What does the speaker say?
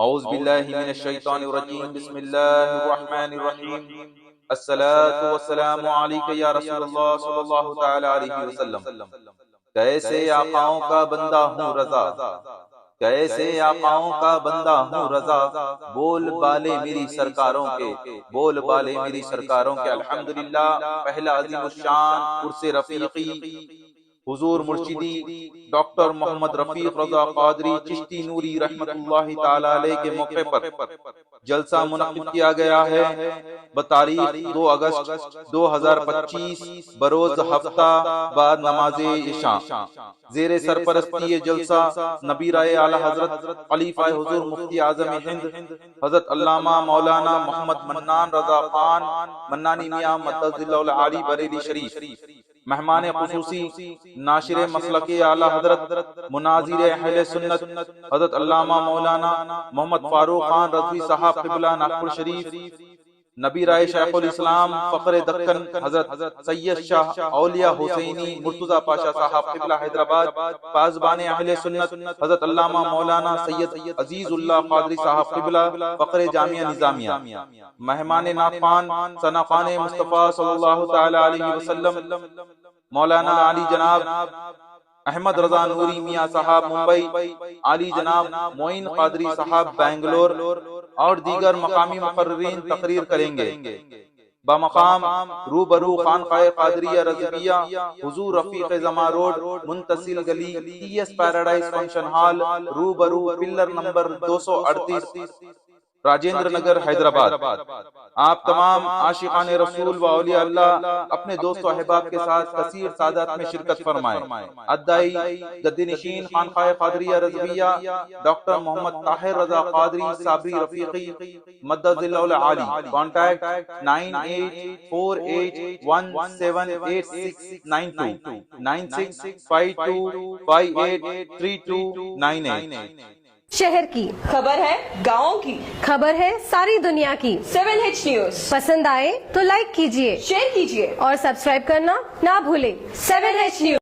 اعوذ باللہ من الشیطان الرجیم بسم اللہ الرحمن الرحیم الصلاة والسلام علیک یا رسول اللہ صلی اللہ تعالی علیہ وسلم۔ کیسے آقاؤں کا بندہ ہوں رضا، کیسے آقاؤں کا بندہ ہوں رضا، بول بالے میری سرکاروں کے، بول بالے میری سرکاروں کے۔ الحمدللہ، پہلا عظیم الشان عرس رفیقی حضور مرشدی ڈاکٹر محمد رفیق رضا قادری چشتی نوری رحمت اللہ تعالی علیہ کے موقع پر جلسہ منعقد کیا گیا ہے بتاریخ 2 اگست 2025 بروز ہفتہ بعد نماز عشاء۔ زیر سرپرستی جلسہ نبی رائے اعلی حضرت خلیفہ حضور مفتی اعظم ہند حضرت علامہ مولانا محمد منان رضا خان منانی میاں مدد اللہ العالی بریلی شریف، مہمان خصوصی ناشر مسلک اعلی حضرت مناظر اہل سنت حضرت علامہ مولانا محمد فاروق خان رضوی صاحب قبلہ ناگپور شریف، نبی رائے شیخ الاسلام فخر دکن حضرت سید شاہ اولیاء حسینی مرتضی پاشا صاحب قبلہ حیدرآباد، پاسبان اہل سنت حضرت علامہ مولانا سید عزیز اللہ قادری صاحب قبلہ فخر جامعہ نظامیہ، مہمان ناخوان ثناخوان مصطفیٰ صلی اللہ تعالی علیہ وسلم مولانا علی جناب احمد رضا نوری میاں صاحب ممبئی، علی جناب معین قادری صاحب بنگلور اور دیگر مقامی مقررین تقریر کریں گے۔ بمقام روبرو خانقاہ قادریہ رضویہ حضور رفیق زماں روڈ منتصل گلی T S paradise function hall روبرو پلر نمبر 238 راجندر نگر حیدرآباد۔ آپ تمام عاشقان رسول و اولیاء اللہ اپنے دوست و احباب کے ساتھ کثیر تعداد میں شرکت فرمائیں۔ ادائی گدی نشین خانقاہ قادریہ رضویہ ڈاکٹر محمد طاہر رضا قادری صابری رفیقی مدد اللہ العالی، کانٹیکٹ 9848178692 9652583298۔ شہر کی خبر ہے، گاؤں کی خبر ہے، ساری دنیا کی 7H نیوز پسند آئے تو لائک کیجئے، شیئر کیجیے اور سبسکرائب کرنا نہ بھولیں۔ 7H news.